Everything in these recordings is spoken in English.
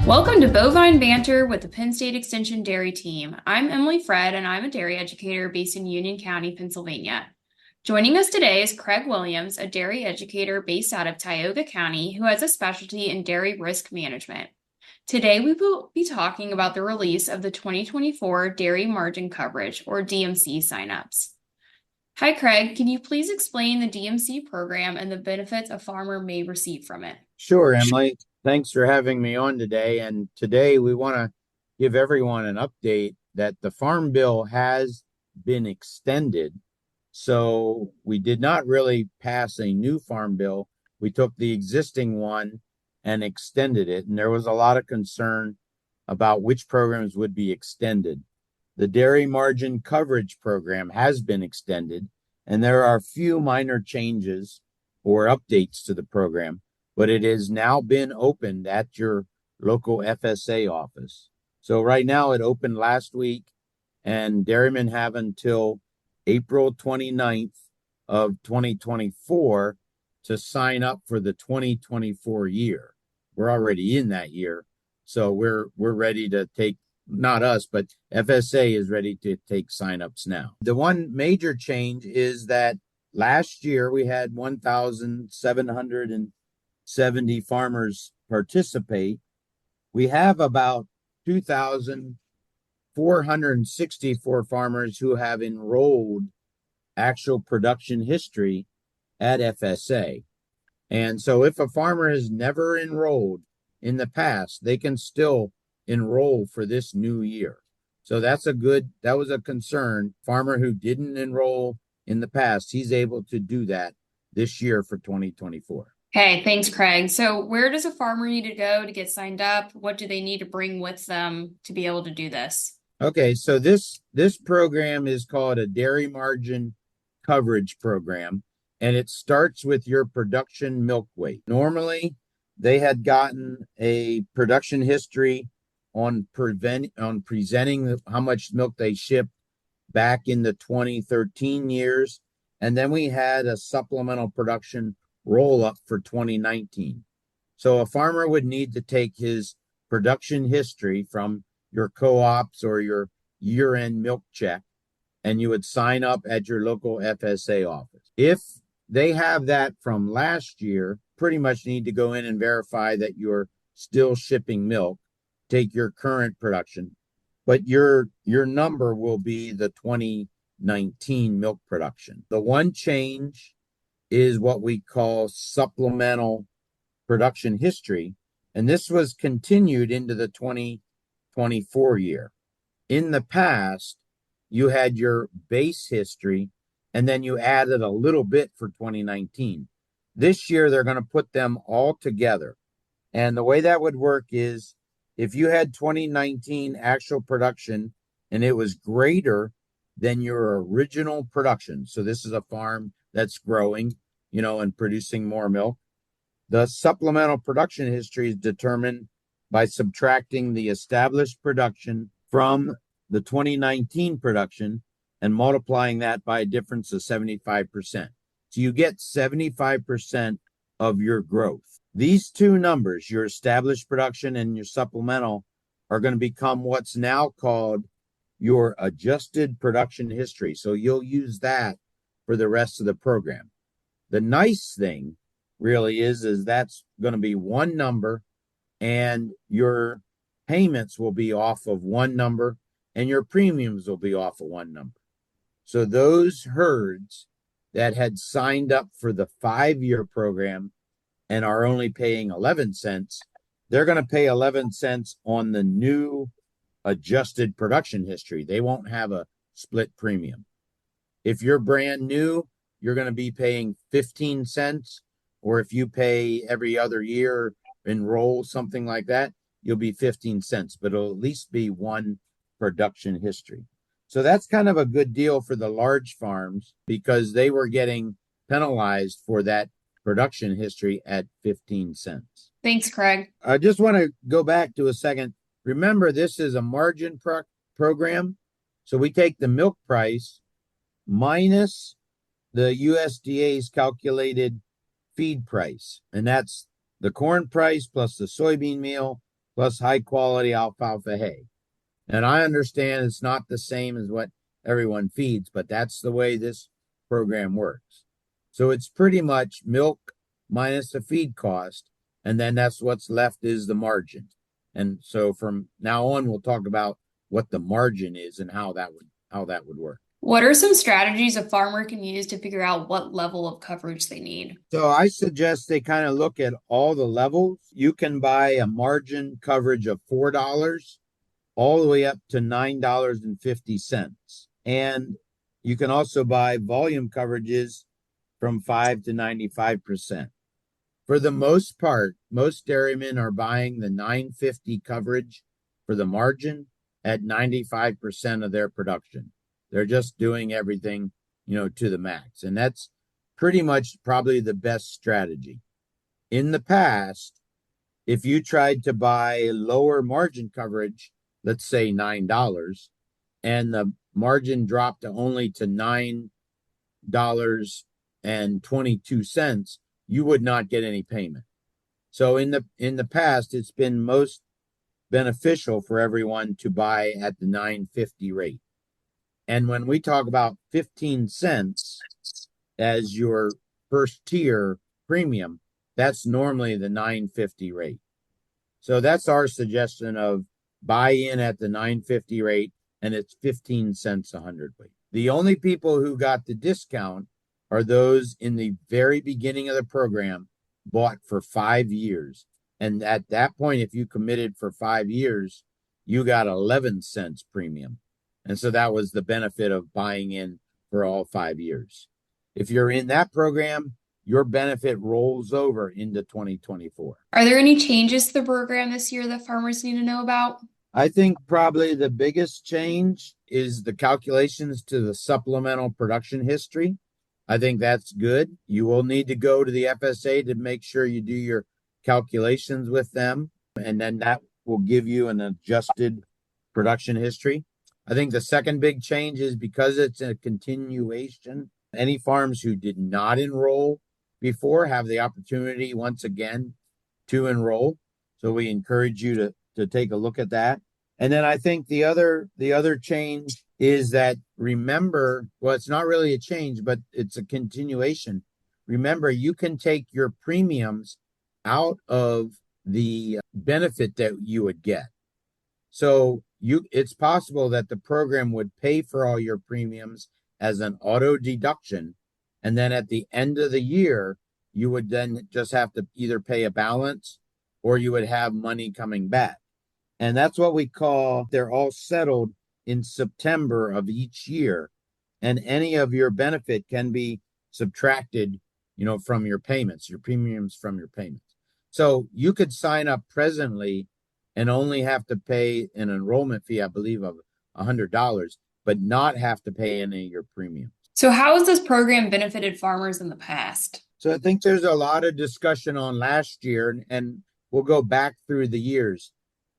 Welcome to Bovine Banter with the Penn State Extension Dairy Team. I'm Emily Fread, and I'm a dairy educator based in Union County, Pennsylvania. Joining us today is Craig Williams, a dairy educator based out of Tioga County who has a specialty in dairy risk management. Today, we will be talking about the release of the 2024 Dairy Margin Coverage, or DMC, signups. Hi, Craig. Can you please explain the DMC program and the benefits a farmer may receive from it? Sure, Emily. Thanks for having me on today. And today we want to give everyone an update that the Farm Bill has been extended. So we did not really pass a new Farm Bill. We took the existing one and extended it. And there was a lot of concern about which programs would be extended. The Dairy Margin Coverage Program has been extended, and there are a few minor changes or updates to the program, but it has now been opened at your local FSA office. So right now it opened last week, and dairymen have until April 29th of 2024 to sign up for the 2024 year. We're already in that year, so we're ready to take, not us, but FSA is ready to take signups now. The one major change is that last year we had 1,770 farmers participate. We have about 2,464 farmers who have enrolled actual production history at FSA. And so if a farmer has never enrolled in the past, they can still enroll for this new year. So that was a concern. Farmer who didn't enroll in the past, he's able to do that this year for 2024. Okay, thanks, Craig. So, where does a farmer need to go to get signed up? What do they need to bring with them to be able to do this? Okay, so this program is called a Dairy Margin Coverage Program, and it starts with your production milk weight. Normally, they had gotten a production history on presenting how much milk they shipped back in the 2013 years, and then we had a supplemental production roll up for 2019. So a farmer would need to take his production history from your co-ops or your year-end milk check, and you would sign up at your local FSA office. If they have that from last year, pretty much need to go in and verify that you're still shipping milk, take your current production, but your number will be the 2019 milk production. The one change is what we call supplemental production history, and this was continued into the 2024 year. In the past, you had your base history, and then you added a little bit for 2019. This year, they're going to put them all together. And the way that would work is if you had 2019 actual production and it was greater than your original production, so this is a farm that's growing, and producing more milk, the supplemental production history is determined by subtracting the established production from the 2019 production and multiplying that by a difference of 75%. So you get 75% of your growth. These two numbers, your established production and your supplemental, are going to become what's now called your adjusted production history. So you'll use that for the rest of the program. The nice thing really is that's going to be one number, and your payments will be off of one number, and your premiums will be off of one number. So those herds that had signed up for the 5-year program and are only paying 11 cents, they're going to pay 11 cents on the new adjusted production history. They won't have a split premium. If you're brand new, you're going to be paying 15 cents, or if you pay every other year, enroll, something like that, you'll be 15 cents, but it'll at least be one production history. So that's kind of a good deal for the large farms because they were getting penalized for that production history at 15 cents. Thanks, Craig. I just want to go back to a second. Remember, this is a margin program. So we take the milk price minus the USDA's calculated feed price, and that's the corn price plus the soybean meal plus high quality alfalfa hay. And I understand it's not the same as what everyone feeds, but that's the way this program works. So it's pretty much milk minus the feed cost, and then that's what's left is the margin. And so from now on, we'll talk about what the margin is and how that would work. What are some strategies a farmer can use to figure out what level of coverage they need? So I suggest they kind of look at all the levels. You can buy a margin coverage of $4 all the way up to $9.50. And you can also buy volume coverages from 5 to 95%. For the most part, most dairymen are buying the 950 coverage for the margin at 95% of their production. They're just doing everything, to the max. And that's pretty much probably the best strategy. In the past, if you tried to buy lower margin coverage, let's say $9, and the margin dropped to only to $9.22, you would not get any payment. So in the past, it's been most beneficial for everyone to buy at the 950 rate. And when we talk about 15 cents as your first tier premium, that's normally the 950 rate. So that's our suggestion of buy in at the 950 rate, and it's 15 cents a hundredweight. The only people who got the discount are those in the very beginning of the program bought for 5 years. And at that point, if you committed for 5 years, you got 11 cents premium. And so that was the benefit of buying in for all 5 years. If you're in that program, your benefit rolls over into 2024. Are there any changes to the program this year that farmers need to know about? I think probably the biggest change is the calculations to the supplemental production history. I think that's good. You will need to go to the FSA to make sure you do your calculations with them, and then that will give you an adjusted production history. I think the second big change is because it's a continuation, any farms who did not enroll before have the opportunity once again to enroll. So we encourage you to take a look at that. And then I think the other change is that remember, well, it's not really a change, but it's a continuation. Remember, you can take your premiums out of the benefit that you would get. So it's possible that the program would pay for all your premiums as an auto deduction. And then at the end of the year, you would then just have to either pay a balance or you would have money coming back. And that's what we call, they're all settled in September of each year. And any of your benefit can be subtracted, from your payments, your premiums from your payments. So you could sign up presently and only have to pay an enrollment fee, I believe, of $100, but not have to pay any of your premiums. So how has this program benefited farmers in the past? So I think there's a lot of discussion on last year, and we'll go back through the years.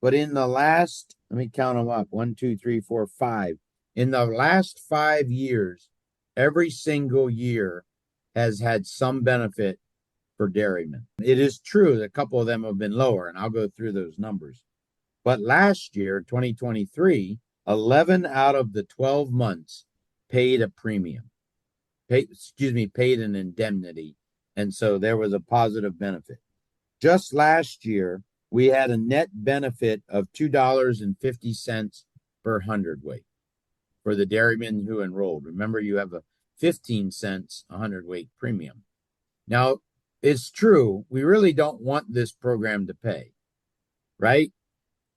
But in the last, let me count them up, 1, 2, 3, 4, 5. In the last 5 years, every single year has had some benefit for dairymen. It is true that a couple of them have been lower, and I'll go through those numbers. But last year, 2023, 11 out of the 12 months paid a premium, paid an indemnity. And so there was a positive benefit. Just last year, we had a net benefit of $2.50 per hundredweight for the dairymen who enrolled. Remember, you have a 15 cents a hundredweight premium. Now, it's true, we really don't want this program to pay, right?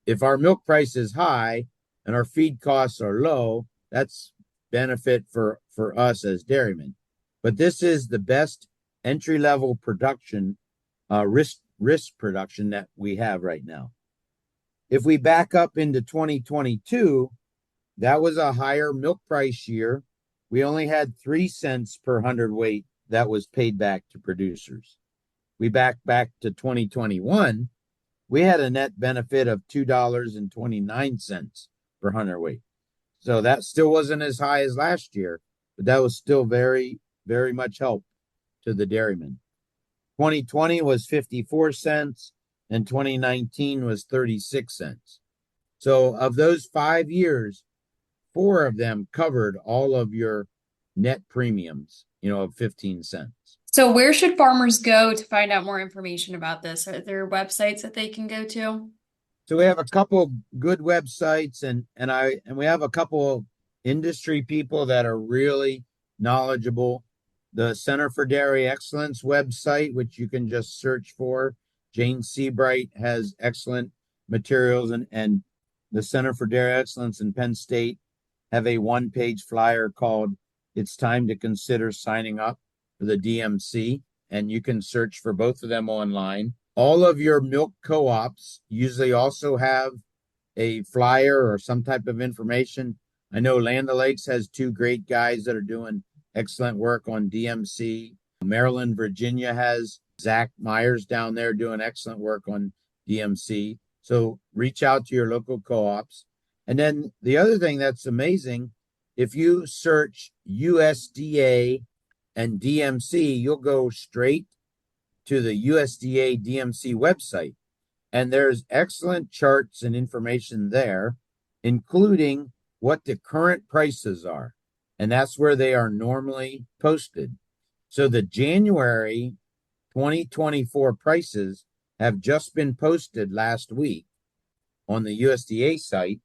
If our milk price is high and our feed costs are low, that's benefit for us as dairymen. But this is the best entry-level production, risk production that we have right now. If we back up into 2022, that was a higher milk price year. We only had 3 cents per hundredweight that was paid back to producers. We back to 2021, we had a net benefit of $2.29 per hundredweight. So that still wasn't as high as last year, but that was still very, very much help to the dairymen. 2020 was 54 cents. and 2019 was 36 cents. So of those 5 years, 4 of them covered all of your net premiums, of 15 cents. So where should farmers go to find out more information about this? Are there websites that they can go to? So we have a couple good websites, and we have a couple industry people that are really knowledgeable. The Center for Dairy Excellence website, which you can just search for. Jane Seabright has excellent materials, and the Center for Dairy Excellence in Penn State have a one-page flyer called "It's Time to Consider Signing Up for the DMC," and you can search for both of them online. All of your milk co-ops usually also have a flyer or some type of information. I know Land O'Lakes has two great guys that are doing excellent work on DMC. Maryland, Virginia has Zach Myers down there doing excellent work on DMC. So reach out to your local co-ops. And then the other thing that's amazing, if you search USDA and DMC, you'll go straight to the USDA DMC website. And there's excellent charts and information there, including what the current prices are. And that's where they are normally posted. So the January 2024 prices have just been posted last week on the USDA site.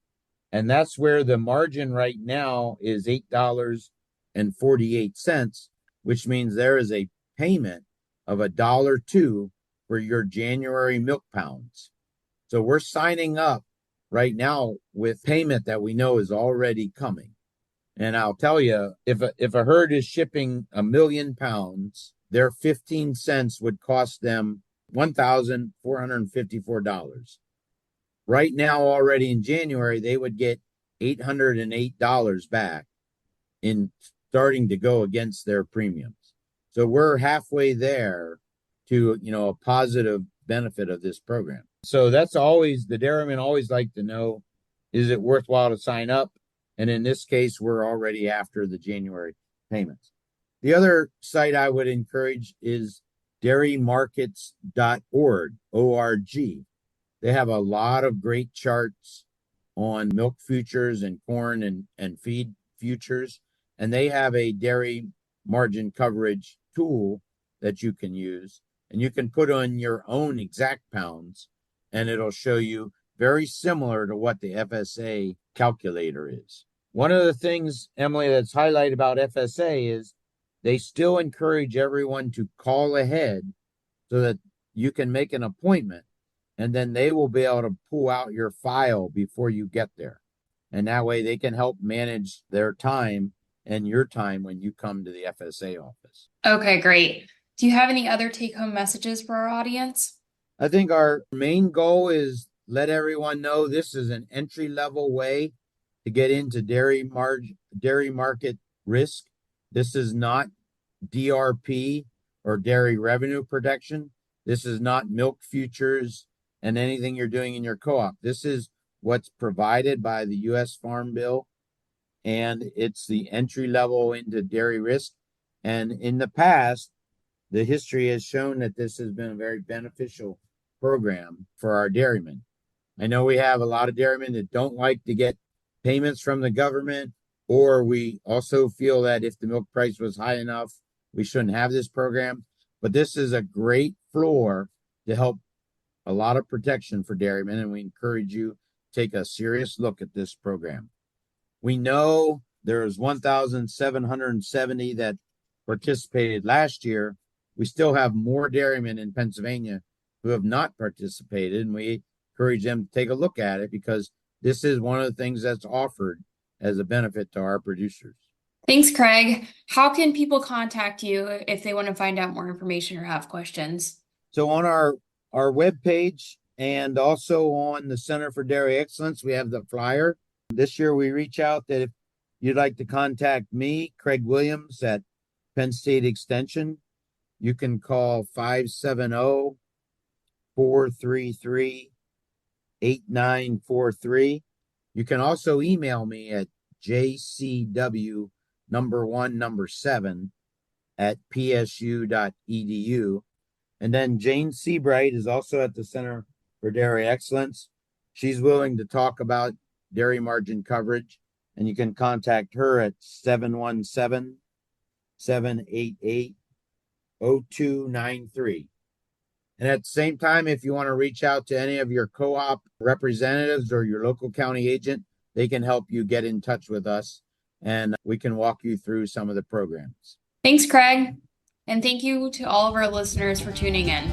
And that's where the margin right now is $8.48, which means there is a payment of $1.02 for your January milk pounds. So we're signing up right now with payment that we know is already coming. And I'll tell you, if a herd is shipping 1,000,000 pounds, their 15 cents would cost them $1,454. Right now, already in January, they would get $808 back in starting to go against their premiums. So we're halfway there to, a positive benefit of this program. So that's always, the dairymen always like to know, is it worthwhile to sign up? And in this case, we're already after the January payments. The other site I would encourage is dairymarkets.org, O-R-G. They have a lot of great charts on milk futures and corn and feed futures. And they have a dairy margin coverage tool that you can use. And you can put on your own exact pounds, and it'll show you very similar to what the FSA calculator is. One of the things, Emily, that's highlighted about FSA is they still encourage everyone to call ahead so that you can make an appointment, and then they will be able to pull out your file before you get there. And that way they can help manage their time and your time when you come to the FSA office. Okay, great. Do you have any other take-home messages for our audience? I think our main goal is let everyone know this is an entry-level way to get into dairy market risk. This is not DRP or dairy revenue protection. This is not milk futures and anything you're doing in your co-op. This is what's provided by the U.S. Farm Bill, and it's the entry level into dairy risk. And in the past, the history has shown that this has been a very beneficial program for our dairymen. I know we have a lot of dairymen that don't like to get payments from the government, or we also feel that if the milk price was high enough, we shouldn't have this program. But this is a great floor to help a lot of protection for dairymen, and we encourage you to take a serious look at this program. We know there's 1,770 that participated last year. We still have more dairymen in Pennsylvania who have not participated, and we encourage them to take a look at it because this is one of the things that's offered as a benefit to our producers. Thanks, Craig. How can people contact you if they want to find out more information or have questions? So on our webpage and also on the Center for Dairy Excellence, we have the flyer. This year we reach out that if you'd like to contact me, Craig Williams at Penn State Extension, you can call 570-433-8943. You can also email me at jcw7@psu.edu. And then Jane Seabright is also at the Center for Dairy Excellence. She's willing to talk about dairy margin coverage, and you can contact her at 717-788-0293. And at the same time, if you want to reach out to any of your co-op representatives or your local county agent, they can help you get in touch with us, and we can walk you through some of the programs. Thanks, Craig. And thank you to all of our listeners for tuning in.